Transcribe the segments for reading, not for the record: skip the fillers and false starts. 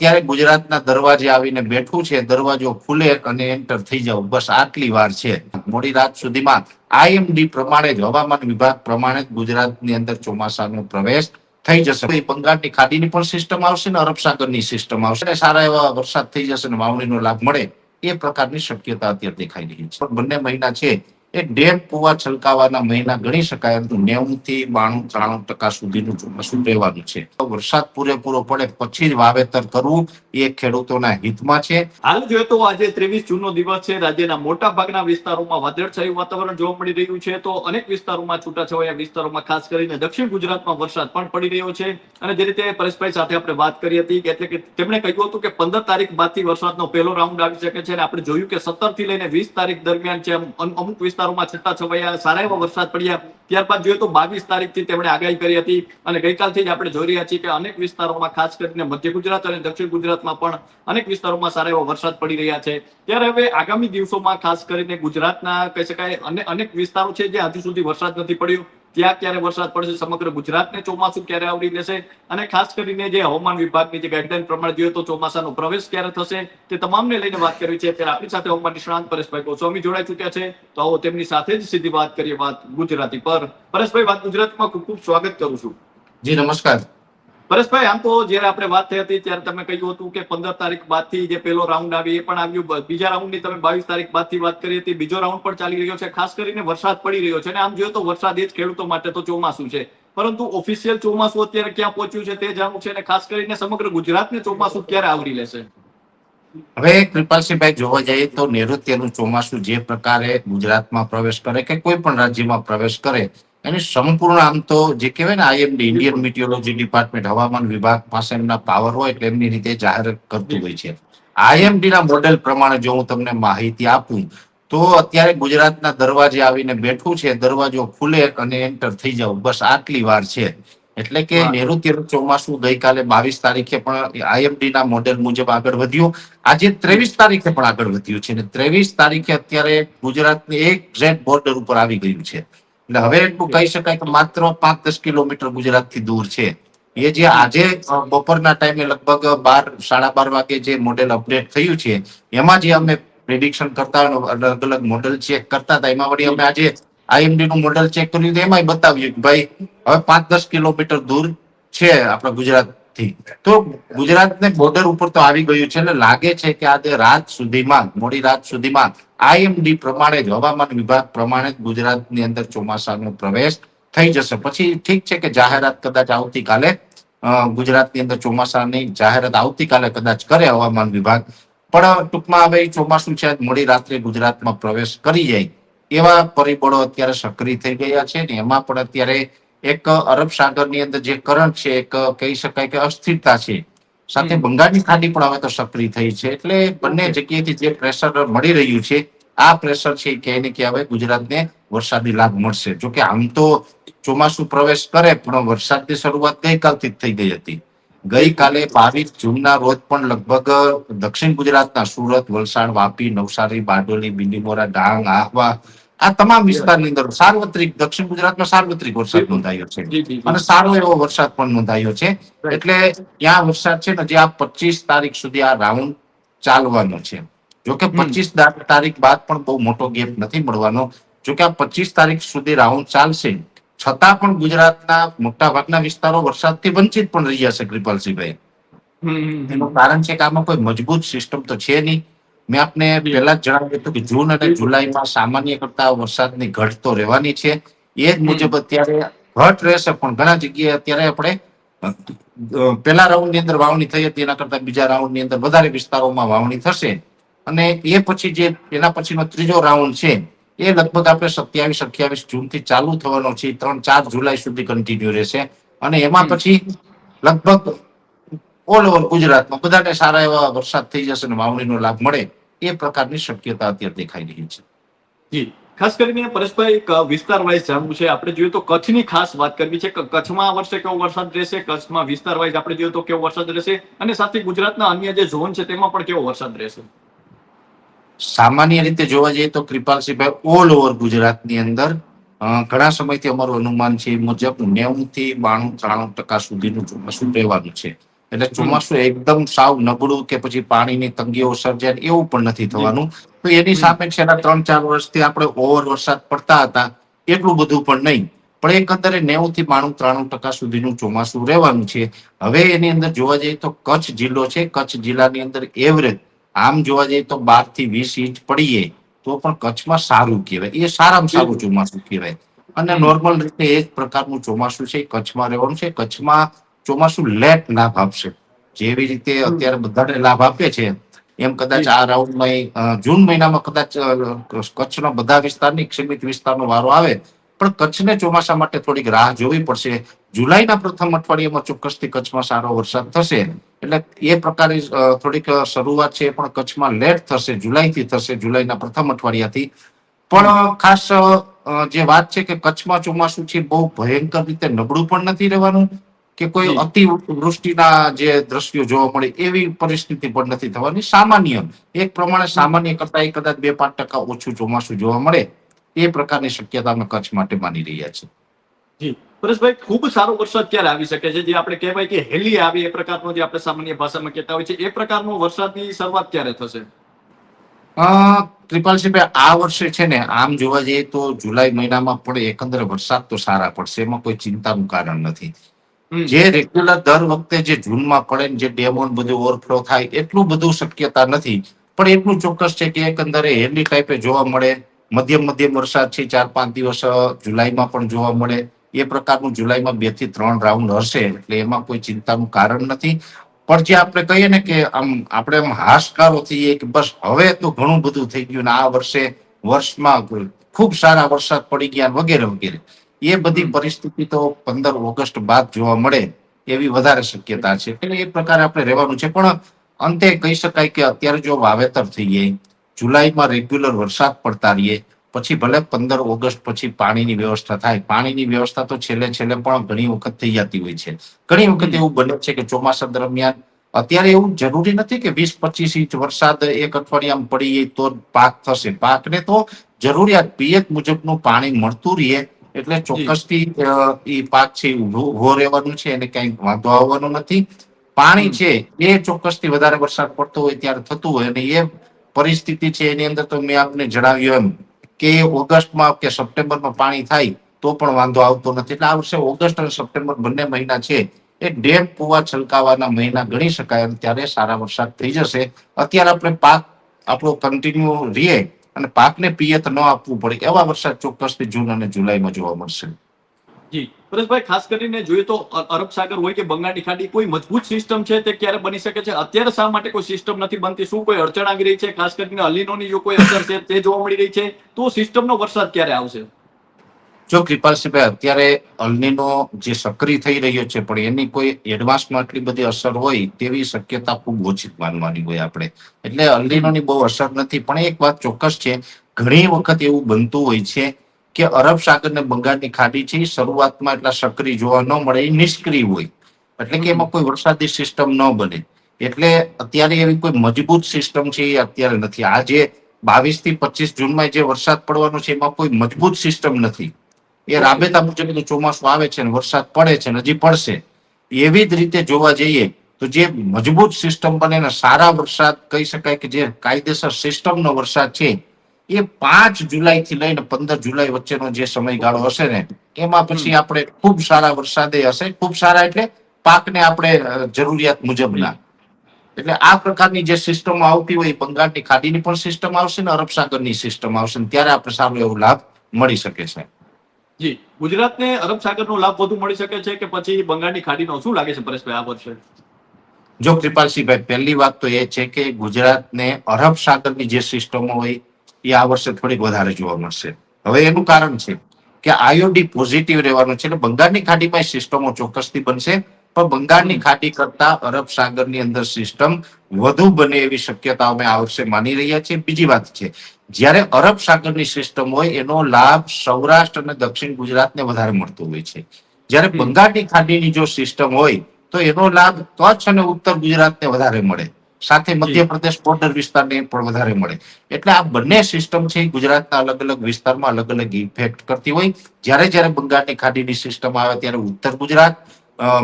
અત્યારે ગુજરાતના દરવાજે આવીને બેઠું છે, દરવાજો ખુલે અને એન્ટર થઈ જાવ, બસ આટલી વાર છે. મોડી રાત સુધીમાં આઈએમડી પ્રમાણે જ, હવામાન વિભાગ પ્રમાણે જ ગુજરાતની અંદર ચોમાસાનો પ્રવેશ થઈ જશે. બંગાળની ખાડીની પણ સિસ્ટમ આવશે ને અરબ સાગરની સિસ્ટમ આવશે ને સારા એવા વરસાદ થઈ જશે ને વાવણીનો લાભ મળે એ પ્રકારની શક્યતા અત્યારે દેખાઈ રહી છે. બંને મહિના છે એ ડેમ કુવા છલકાવાના મહિના ગણી શકાય. 90 થી 92-93% સુધીનું ચોમાસું રહેવાનું છે. વરસાદ પૂરેપૂરો પડે પછી જ વાવેતર કરવું એ ખેડૂતોના હિતમાં છે. હાલ જોઈએ તો આજે 23 જૂનનો દિવસ છે. રાજ્યના મોટા ભાગના વિસ્તારોમાં વાદળછાયું વાતાવરણ જોવા મળી રહ્યું છે, તો અનેક વિસ્તારોમાં છૂટાછવાયા વિસ્તારોમાં ખાસ કરીને દક્ષિણ ગુજરાતમાં વરસાદ પણ પડી રહ્યો છે. અને જે રીતે પરેશભાઈ સાથે આપણે વાત કરી હતી એટલે કે તેમણે કહ્યું હતું કે 15 તારીખ બાદથી વરસાદનો પહેલો રાઉન્ડ આવી શકે છે, અને આપણે જોયું કે 17 થી લઈને 20 તારીખ દરમિયાન છે અમુક વિસ્તારોમાં છૂટાછવાયા સારા એવા વરસાદ પડ્યા. ત્યારબાદ જોઈએ તો 22 તારીખથી તેમણે આગાહી કરી હતી, અને ગઈકાલથી જ આપણે જોઈ રહ્યા છીએ કે અનેક વિસ્તારોમાં ખાસ કરીને મધ્ય ગુજરાત અને દક્ષિણ ગુજરાતમાં પણ અનેક વિસ્તારોમાં સારા એવા વરસાદ પડી રહ્યા છે. ત્યારે હવે આગામી દિવસોમાં ખાસ કરીને ગુજરાતના કહી શકાય અનેક વિસ્તારો છે જે હજુ સુધી વરસાદ નથી પડ્યો, ત્યાં ક્યારે વરસાદ પડશે, સમગ્ર ગુજરાતને ચોમાસું ક્યારે આવરી લેશે, અને ખાસ કરીને જે હવામાન વિભાગની જે ગાઈડલાઈન પ્રમાણે જોઈએ તો ચોમાસાનો પ્રવેશ ક્યારે થશે, તે તમામને લઈને વાત કરવી છે. ત્યારે આપણી સાથે હવામાન નિષ્ણાંત પરેશભાઈ ગોસ્વામી જોડાઈ ચૂક્યા છે, તો આવો તેમની સાથે જ સીધી વાત કરીએ વાત ગુજરાતી પર. પરેશભાઈ, વાત ગુજરાતીમાં ખૂબ ખૂબ સ્વાગત કરું છું. જી નમસ્કાર. પરેશભાઈ, આમ તો જયારે આપણે વાત થઈ હતી ત્યારે તમે કહ્યું હતું કે 15 તારીખ બાદથી જે પહેલો રાઉન્ડ આવી એ પણ આવ્યું, બીજા રાઉન્ડની તમે 22 તારીખ બાદથી વાત કરી હતી, બીજો રાઉન્ડ પણ ચાલી રહ્યો છે. ખાસ કરીને વરસાદ પડી રહ્યો છે, અને આમ જોઈએ તો વરસાદ એ જ ખેડૂતો માટે તો ચોમાસું છે, પરંતુ ઓફિશિયલ ચોમાસું અત્યારે ક્યાં પહોંચ્યું છે તે જાણવું છે, અને ખાસ કરીને સમગ્ર ગુજરાતને ચોમાસું ક્યારે આવરી લેશે? હવે કૃપાલસિંહભાઈ, જોવા જઈએ તો નૈઋત્યનું ચોમાસું જે પ્રકારે ગુજરાતમાં પ્રવેશ કરે કે કોઈ પણ રાજ્યમાં પ્રવેશ કરે, એની સંપૂર્ણ આમ તો જે કહેવાય ને આઈએમડી, ઇન્ડિયન મિટિયોલોજી ડિપાર્ટમેન્ટ, હવામાન વિભાગ પાસે એમના પાવર હોય એટલે એમની રીતે જાહેર કરતું હોય છે. આઈએમડી ના મોડેલ પ્રમાણે જો હું તમને માહિતી આપું તો અત્યારે ગુજરાતના દરવાજે આવીને બેઠું છે, દરવાજો ખુલે અને એન્ટર થઈ જાવ, બસ આટલી વાર છે. એટલે કે નૈઋત્યનું ચોમાસું ગઈકાલે 22 તારીખે પણ આઈએમડી ના મોડેલ મુજબ આગળ વધ્યું, આજે 23 તારીખે પણ આગળ વધ્યું છે, અને 23 તારીખે અત્યારે ગુજરાતની એક્ઝેક્ટ બોર્ડર ઉપર આવી ગયું છે. એટલે હવે એટલું કહી શકાય કે માત્ર 5-10 કિલોમીટર ગુજરાતથી દૂર છે. એ જે આજે બપોરના ટાઈમે લગભગ 12-12:30 વાગે જે મોડેલ અપડેટ થયું છે, એમાં જે અમે પ્રિડિક્શન કરતા અલગ અલગ મોડેલ ચેક કરતા હતા, એમાં વળી અમે આજે આઈએમડી નું મોડેલ ચેક કર્યું તો એમાં બતાવ્યું કે ભાઈ હવે 5-10 કિલોમીટર દૂર છે આપણા ગુજરાતથી. તો ગુજરાતને બોર્ડર ઉપર તો આવી ગયું છે, એટલે લાગે છે કે આજે રાત સુધીમાં, મોડી રાત સુધીમાં આઈએમડી પ્રમાણે જ, હવામાન વિભાગ પ્રમાણે જ ગુજરાતની અંદર ચોમાસાનો પ્રવેશ થઈ જશે. પછી ઠીક છે કે જાહેરાત કદાચ આવતીકાલે ગુજરાતની અંદર ચોમાસાની જાહેરાત આવતીકાલે કદાચ કરે હવામાન વિભાગ, પણ ટૂંકમાં હવે ચોમાસું છે મોડી રાત્રે ગુજરાતમાં પ્રવેશ કરી જાય એવા પરિબળો અત્યારે સક્રિય થઈ ગયા છે. ને એમાં પણ અત્યારે એક અરબ સાગરની અંદર જે કરંટ છે, એક કહી શકાય કે અસ્થિરતા છે, સાથે બંગાળની ખાડી પણ હવે તો સક્રિય થઈ છે. એટલે બંને જગ્યાએથી જે પ્રેશર મળી રહ્યું છે, આ પ્રેશર છે કે એને કે હવે ગુજરાતને વરસાદી લાભ મળશે. જોકે આમ તો ચોમાસું પ્રવેશ કરે પણ વરસાદની શરૂઆત ગઈકાલથી જ થઈ ગઈ હતી. ગઈકાલે 22 જૂનના રોજ પણ લગભગ દક્ષિણ ગુજરાતના સુરત, વલસાડ, વાપી, નવસારી, બારડોલી, બિલીમોરા, ડાંગ, આહવા, આ તમામ વિસ્તારની અંદર સાર્વત્રિક, દક્ષિણ ગુજરાતમાં સાર્વત્રિક વરસાદ નોંધાયો છે, અને સારો એવો વરસાદ પણ નોંધાયો છે. એટલે ત્યાં વરસાદ છે ને જે આ 25 તારીખ સુધી આ રાઉન્ડ ચાલવાનો છે. જોકે 25 તારીખ બાદ પણ બહુ મોટો ગેપ નથી મળવાનો. જોકે આ 25 તારીખ સુધી રાઉન્ડ ચાલશે, છતાં પણ ગુજરાતના મોટા ભાગના વિસ્તારો વરસાદથી વંચિત પણ રહ્યા છે કૃપાલસિંહભાઈ. એનું કારણ છે કે આમાં કોઈ મજબૂત સિસ્ટમ તો છે નહીં. મેં આપને પહેલા જ જણાવ્યું હતું કે જૂન અને જુલાઈમાં સામાન્ય કરતા વરસાદની ઘટ તો રહેવાની છે. એ જ મુજબ અત્યારે ઘટ રહેશે, પણ ઘણા જગ્યાએ અત્યારે આપણે પહેલા રાઉન્ડ ની અંદર વાવણી થઈ હતી એના કરતા બીજા રાઉન્ડ ની અંદર વધારે વિસ્તારોમાં વાવણી થશે, અને એ પછી જે એના પછીનો ત્રીજો રાઉન્ડ છે એ લગભગ આપણે 27-28 જૂનથી ચાલુ થવાનો છે, 3-4 જુલાઈ સુધી કન્ટિન્યુ રહેશે, અને એમાં પછી લગભગ ઓલ ઓવર ગુજરાતમાં બધાને સારા એવા વરસાદ થઈ જશે અને વાવણીનો લાભ મળે એ પ્રકારની શક્યતા અત્યારે દેખાઈ રહી છે. જી, ખાસ કરીને પરેશભાઈ વિસ્તાર વાઇઝ જાણવું છે. આપણે જોઈએ તો કચ્છની ખાસ વાત કરવી છે કે કચ્છમાં આ વર્ષે કેવો વરસાદ રહેશે, કચ્છમાં વિસ્તાર વાઇઝ આપણે જોઈએ તો કેવો વરસાદ રહેશે, અને સાથે ગુજરાતના અન્ય જે ઝોન છે તેમાં પણ કેવો વરસાદ રહેશે? સામાન્ય રીતે જોવા જઈએ તો કૃપાલસિંહભાઈ ઓલ ઓવર ગુજરાતની અંદર ઘણા સમયથી અમારું અનુમાન છે એ મુજબ 90 થી 92-93% સુધીનું ચોમાસું રહેવાનું છે. એટલે ચોમાસું એકદમ સાવ નબળું કે પછી પાણીની તંગીઓ સર્જાય એવું પણ નથી થવાનું. તો એની સામે છેલ્લા 3-4 વર્ષથી આપણે ઓવર વરસાદ પડતા હતા એટલું બધું પણ નહીં, પણ એકંદરે 90 થી 93% સુધીનું ચોમાસું રહેવાનું છે. હવે એની અંદર જોવા જઈએ તો કચ્છ જિલ્લો છે, કચ્છ જિલ્લાની અંદર એવરેજ આમ જોવા જઈએ તો 12 થી 20 ઇંચ પડીએ તો પણ કચ્છમાં સારું કહેવાય, એ સારામાં સારું બિલકુલ. ચોમાસું કહેવાય. અને હમ. નોર્મલ રીતે એ જ પ્રકારનું ચોમાસું છે એ કચ્છમાં રહેવાનું છે. કચ્છમાં ચોમાસું લેટ લાભ આપશે, જેવી રીતે હમ. અત્યારે બધાને લાભ આપે છે એમ કદાચ જી. આ રાઉન્ડમાં જૂન મહિનામાં કદાચ કચ્છના બધા વિસ્તારની સીમિત વિસ્તારનો વારો આવે, પણ કચ્છને ચોમાસા માટે થોડીક રાહ જોવી પડશે. જુલાઈના પ્રથમ અઠવાડિયામાં ચોક્કસથી કચ્છમાં સારો વરસાદ થશે. એટલે એ પ્રકારે થોડીક શરૂઆત છે એ પણ કચ્છમાં લેટ થશે, જુલાઈથી થશે, જુલાઈના પ્રથમ અઠવાડિયાથી. હમ. પણ ખાસ જે વાત છે કે કચ્છમાં ચોમાસું છે બહુ ભયંકર રીતે નબળું પણ નથી રહેવાનું કે કોઈ જી. અતિવૃષ્ટિના જે દ્રશ્યો જોવા મળે એવી પરિસ્થિતિ પણ નથી થવાની. સામાન્ય એક પ્રમાણે હમ. સામાન્ય કરતા કદાચ 2-5% ઓછું ચોમાસું જોવા મળે એ પ્રકારની શક્યતા અમે કચ્છ માટે માની રહ્યા છીએ. જી. પરેશભાઈ, ખૂબ સારો વરસાદ ક્યારે આવી શકે છે, જે આપણે કહેવાય કે હેલી આવે એ પ્રકારનો, જે આપણે સામાન્ય ભાષામાં કહેતા હોય છે, એ પ્રકારનો વરસાદની શરૂઆત ક્યારે થશે? કૃપાલસિંહભાઈ, આ વર્ષે છે ને આમ જોવા જઈએ તો જુલાઈ મહિનામાં પણ એકંદરે વરસાદ તો સારા પડશે, એમાં કોઈ ચિંતાનું કારણ નથી. હમ. જે રેગ્યુલર દર વખતે જે જૂનમાં પડે ને જે ડેમો બધું ઓવરફ્લો થાય એટલું બધું શક્યતા નથી, પણ એટલું ચોક્કસ છે કે એકંદરે હેલી ટાઈપે જોવા મળે. મધ્યમ વરસાદ છે 4-5 દિવસ જુલાઈમાં પણ જોવા મળે. એ પ્રકારનું જુલાઈમાં 2 થી 3 રાઉન્ડ હશે, એટલે એમાં કોઈ ચિંતાનું કારણ નથી. પણ જે આપણે કહીએ ને કે આપણે હાશકારો થઈએ કે બસ હવે તો ઘણું બધું થઈ ગયું ને આ વર્ષમાં ખૂબ સારા વરસાદ પડી ગયા વગેરે વગેરે, એ બધી હમ. પરિસ્થિતિ તો 15 ઓગસ્ટ બાદ જોવા મળે એવી વધારે શક્યતા છે. એટલે એ પ્રકારે આપણે રહેવાનું છે. પણ અંતે કહી શકાય કે અત્યારે જો વાવેતર થઈ જાય, જુલાઈમાં રેગ્યુલર વરસાદ પડતા રહીએ, પછી ભલે 15 ઓગસ્ટ પછી પાણીની વ્યવસ્થા થાય. પાણીની વ્યવસ્થા તો છેલ્લે પણ ઘણી વખત થઈ જતી હોય છે. ઘણી વખત હમ. એવું બને છે કે ચોમાસા દરમિયાન અત્યારે એવું જરૂરી નથી કે 20-25 ઇંચ વરસાદ એક અઠવાડિયામાં પડી તો જ પાક થશે. પાકને તો જરૂરિયાત પિયત મુજબનું પાણી મળતું રહીએ એટલે જી. ચોક્કસથી એ પાક છે ઉભો રહેવાનું છે, એને કઈ વાંધો આવવાનો નથી. પાણી હમ. છે એ ચોક્કસથી વધારે વરસાદ પડતો હોય ત્યારે થતું હોય, અને એ પરિસ્થિતિ છે એની અંદર તો મેં આપને જણાવ્યું એમ કે ઓગસ્ટમાં કે સપ્ટેમ્બરમાં પાણી થાય તો પણ વાંધો આવતો નથી. એટલે આ વર્ષે ઓગસ્ટ અને સપ્ટેમ્બર બંને મહિના છે એ ડેમ કુવા છલકાવાના મહિના ગણી શકાય, અને ત્યારે સારા વરસાદ થઈ જશે. અત્યારે આપણે પાક આપણો કન્ટિન્યુ રહીએ અને પાકને પિયત ન આપવું પડે એવા વરસાદ ચોક્કસથી જૂન અને જુલાઈમાં જોવા મળશે. જી. પરેશભાઈ, ખાસ કરીને જોઈએ તો અરબ સાગર હોય કે બંગાળની ખાડી, કોઈ મજબૂત સિસ્ટમ છે તે ક્યારે બની શકે છે? અત્યારે શા માટે કોઈ સિસ્ટમ નથી બનતી? શું કોઈ અડચણ આવી રહી છે? ખાસ કરીને અલીનોની જો કોઈ અસર છે તે જોવા મળી રહી છે, તો સિસ્ટમનો વરસાદ ક્યારે આવશે? જો કૃપાલસિંહભાઈ, અત્યારે અલનીનો જે સક્રિય થઈ રહ્યો છે પણ એની કોઈ એડવાન્સમાં આટલી બધી અસર હોય તેવી શક્યતા ખૂબ ઓછી માનવાની હોય આપણે. એટલે હમ. અલનીનોની બહુ અસર નથી. પણ એક વાત ચોક્કસ છે, ઘણી વખત એવું બનતું હોય છે કે અરબ સાગર ને બંગાળની ખાડી છે શરૂઆતમાં એટલા સક્રિય જોવા ન મળે, એ નિષ્ક્રિય હોય, એટલે કે હમ. એમાં કોઈ વરસાદી સિસ્ટમ ન બને. એટલે અત્યારે એવી કોઈ મજબૂત સિસ્ટમ છે એ અત્યારે નથી. આજે 22 થી 25 જૂનમાં જે વરસાદ પડવાનો છે એમાં કોઈ મજબૂત સિસ્ટમ નથી. એ ઓકે. રાબેતા મુજબ ચોમાસું આવે છે ને વરસાદ પડે છે ને હજી પડશે. એવી જ રીતે જોવા જઈએ તો જે મજબૂત સિસ્ટમ બને ને સારા વરસાદ કહી શકાય કે જે કાયદેસર સિસ્ટમનો વરસાદ છે એ 5 જુલાઈ થી લઈને 15 જુલાઈ વચ્ચેનો જે સમયગાળો હશે ને એમાં હમ. પછી આપણે ખૂબ સારા વરસાદે હશે. ખૂબ સારા એટલે પાકને આપણે જરૂરિયાત મુજબના. જી. એટલે આ પ્રકારની જે સિસ્ટમો આવતી હોય, બંગાળની ખાડીની પણ સિસ્ટમ આવશે ને અરબ સાગરની સિસ્ટમ આવશે, ને ત્યારે આપણે સારો એવો લાભ મળી શકે છે. જી. ગુજરાતને અરબ સાગરનો લાભ વધુ મળી શકે છે કે પછી બંગાળની ખાડીનો? શું લાગે છે પરેશભાઈ આ વર્ષે? જો કૃપાલસિંહભાઈ, પહેલી વાત તો એ છે કે ગુજરાતને અરબ સાગરની જે સિસ્ટમો હોય એ આ વર્ષે થોડીક વધારે જોવા મળશે. હવે એનું કારણ છે કે આઈઓડી પોઝિટિવ રહેવાનું છે, એટલે બંગાળની ખાડીમાં સિસ્ટમો ચોક્કસથી બનશે, પણ બંગાળની હમ. ખાડી કરતા અરબ સાગરની અંદર સિસ્ટમ વધુ બને એવી શક્યતા અમે આ વર્ષે માની રહ્યા છીએ. બીજી વાત છે, જ્યારે અરબ સાગરની સિસ્ટમ હોય એનો લાભ સૌરાષ્ટ્ર અને દક્ષિણ ગુજરાતને વધારે મળતો હોય છે. જ્યારે હમ. બંગાળની ખાડીની જો સિસ્ટમ હોય તો એનો લાભ કચ્છ અને ઉત્તર ગુજરાતને વધારે મળે, સાથે જી. મધ્યપ્રદેશ બોર્ડર વિસ્તારને પણ વધારે મળે. એટલે આ બંને સિસ્ટમ છે એ ગુજરાતના અલગ અલગ વિસ્તારમાં અલગ અલગ ઇફેક્ટ કરતી હોય. જ્યારે જ્યારે બંગાળની ખાડીની સિસ્ટમ આવે ત્યારે ઉત્તર ગુજરાત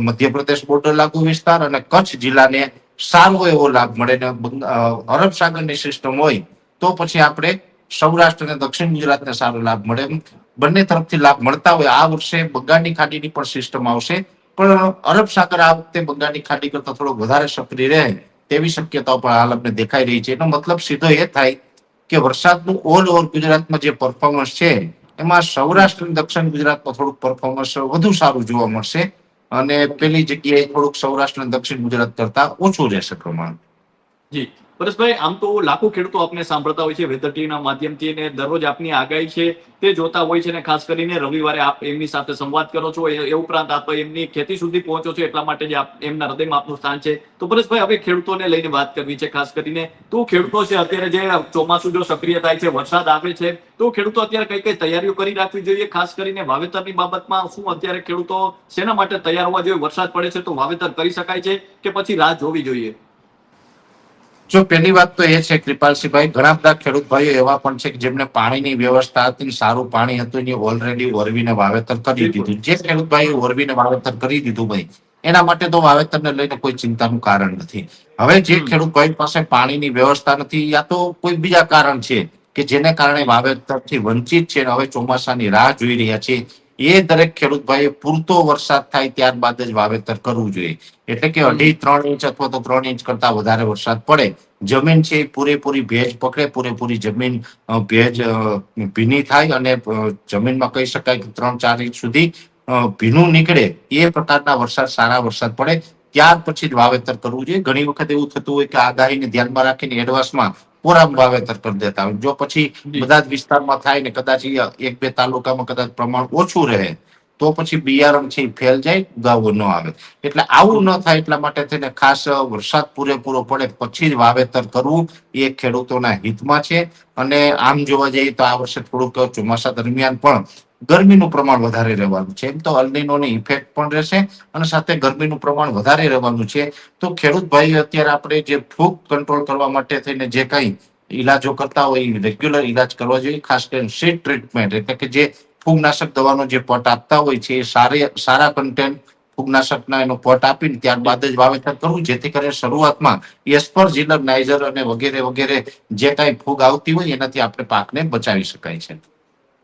મધ્યપ્રદેશ બોર્ડર લાગુ વિસ્તાર અને કચ્છ જિલ્લાને સારો એવો લાભ મળે ને અરબ સાગરની સિસ્ટમ હોય તો પછી આપણે સૌરાષ્ટ્ર અને દક્ષિણ ગુજરાતને સારો લાભ મળે. બંને તરફથી લાભ મળતા હોય. આ વર્ષે બંગાળની ખાડીની પણ સિસ્ટમ આવશે, પણ અરબ સાગર આ વખતે બંગાળની ખાડી કરતા થોડો વધારે સક્રિય રહે તેવી શક્યતાઓ પણ હાલ અમને દેખાઈ રહી છે. એનો મતલબ સીધો એ થાય કે વરસાદનું ઓલ ઓવર ગુજરાતમાં જે પરફોર્મન્સ છે એમાં સૌરાષ્ટ્ર અને દક્ષિણ ગુજરાતમાં થોડુંક પરફોર્મન્સ વધુ સારું જોવા મળશે અને પેલી જગ્યાએ થોડુંક સૌરાષ્ટ્ર અને દક્ષિણ ગુજરાત કરતા ઓછું રહેશે પ્રમાણ. જી પરેશભાઈ, આમ તો લાખો ખેડૂતો આપને સાંભળતા હોય છે વેધર ટીવીના માધ્યમથી, અને દરરોજ આપની આગાહી છે તે જોતા હોય છે, અને ખાસ કરીને રવિવારે આપ એમની સાથે સંવાદ કરો છો. એ ઉપરાંત આપ એમની ખેતી સુધી પહોંચો છો, એટલા માટે જ એમના હૃદયમાં આપનું સ્થાન છે. તો પરેશભાઈ, હવે ખેડૂતોને લઈને વાત કરવી છે ખાસ કરીને. તો ખેડૂતો છે અત્યારે જે ચોમાસું જો સક્રિય થાય છે, વરસાદ આવે છે, તો ખેડૂતો અત્યારે કઈ કઈ તૈયારીઓ કરી રાખવી જોઈએ? ખાસ કરીને વાવેતરની બાબતમાં શું અત્યારે ખેડૂતો શેના માટે તૈયાર હોવા જોઈએ? વરસાદ પડે છે તો વાવેતર કરી શકાય છે કે પછી રાહ જોવી જોઈએ? જો પહેલી વાત તો એ છે કૃપાલસિંહભાઈ, ઘણા બધા ખેડૂત ભાઈઓ એવા પણ છે કે જેમને પાણીની વ્યવસ્થા હતી, સારું પાણી હતું, એની ઓલરેડી ઓરવીને વાવેતર કરી બિલકુલ. દીધું. જે ખેડૂત ભાઈઓ ઓરવીને વાવેતર કરી દીધું ભાઈ, એના માટે તો વાવેતરને લઈને કોઈ ચિંતાનું કારણ નથી. હવે જે ખેડૂત ભાઈ પાસે પાણીની વ્યવસ્થા નથી, યા તો કોઈ બીજા કારણ છે કે જેને કારણે વાવેતરથી વંચિત છે, હવે ચોમાસાની રાહ જોઈ રહ્યા છે, એ દરેક ખેડૂત ભાઈએ પૂરતો વરસાદ થાય ત્યારબાદ જ વાવેતર કરવું જોઈએ. એટલે કે 2.5-3 ઇંચ અથવા તો 3 ઇંચ કરતા વધારે વરસાદ પડે, જમીન છે એ પૂરેપૂરી ભેજ પકડે, પૂરેપૂરી જમીન ભેજ ભીની થાય અને જમીનમાં કહી શકાય કે 3-4 ઇંચ સુધી ભીનું નીકળે એ પ્રકારના વરસાદ, સારા વરસાદ પડે ત્યાર પછી જ વાવેતર કરવું જોઈએ. ઘણી વખત એવું થતું હોય કે આગાહીને ધ્યાનમાં રાખીને એડવાન્સમાં કોરામ વાવેતર કરી દેતા હોય. જો પછી બધા જ વિસ્તારમાં થાય ને કદાચ 1-2 તાલુકામાં કદાચ પ્રમાણ ઓછું રહે તો પછી બિયારણ છે ફેલ જાય, ઉગાવો ન આવે. એટલે આવું ન થાય એટલા માટે થઈને ખાસ વરસાદ પૂરેપૂરો પડે પછી જ વાવેતર કરવું એ ખેડૂતોના હિતમાં છે. અને આમ જોવા જઈએ તો આ વર્ષે થોડુંક ચોમાસા દરમિયાન પણ ગરમીનું પ્રમાણ વધારે રહેવાનું છે. એમ તો અલ્નીનોની ઇફેક્ટ પણ રહેશે અને સાથે ગરમીનું પ્રમાણ વધારે રહેવાનું છે. તો ખેડૂત ભાઈ અત્યારે આપણે જે ફૂગ કંટ્રોલ કરવા માટે થઈને જે કઈ ઈલાજો કરતા હોય રેગ્યુલર ઈલાજ કરવા જોઈએ. ખાસ કરીને સીડ ટ્રીટમેન્ટ એટલે કે જે ફૂગનાશક દવાનો જે પટ આપતા હોય છે એ સારા કન્ટેન્ટ ફૂગનાશકના એનો પટ આપીને ત્યારબાદ જ વાવેતર કરવું, જેથી કરીને શરૂઆતમાં એસ્પરજીલર, નાઇઝર અને વગેરે વગેરે જે કાંઈ ફૂગ આવતી હોય એનાથી આપણે પાકને બચાવી શકાય છે.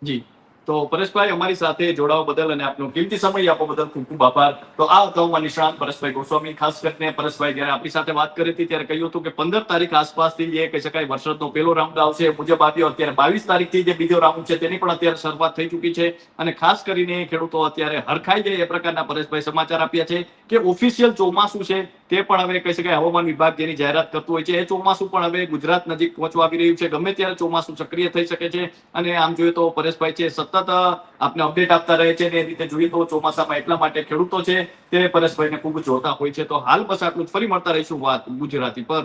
જી, તો પરેશભાઈ, અમારી સાથે જોડાવા બદલ અને આપનો કિંમતી સમય આપવા બદલ ખૂબ ખૂબ આભાર. તો આ અગાઉમાં નિષ્ણાત પરેશભાઈ ગોસ્વામી. ખાસ કરીને પરેશભાઈ જયારે આપણી સાથે વાત કરી હતી ત્યારે કહ્યું હતું કે 15 તારીખ આસપાસથી જે કહી શકાય વરસાદનો પહેલો રાઉન્ડ આવશે. મુજબ આવ્યો અત્યારે 22 તારીખથી જે બીજો રાઉન્ડ છે તેની પણ અત્યારે શરૂઆત થઈ ચૂકી છે, અને ખાસ કરીને ખેડૂતો અત્યારે હરખાઈ જાય એ પ્રકારના પરેશભાઈ સમાચાર આપ્યા છે કે ઓફિશિયલ ચોમાસું છે તે પણ હવે કહી શકાય હવામાન વિભાગ જેની જાહેરાત કરતું હોય છે એ ચોમાસું પણ હવે ગુજરાત નજીક પહોંચવા આવી રહ્યું છે. ગમે ત્યારે ચોમાસું સક્રિય થઈ શકે છે, અને આમ જોઈએ તો પરેશભાઈ છે સતત આપને અપડેટ આપતા રહે છે, ને એ રીતે જોઈએ તો ચોમાસામાં એટલા માટે ખેડૂતો છે તે પરેશભાઈને ખૂબ જોતા હોય છે. તો હાલ બસ આટલું જ. ફરી મળતા રહીશું વાત ગુજરાતી પર.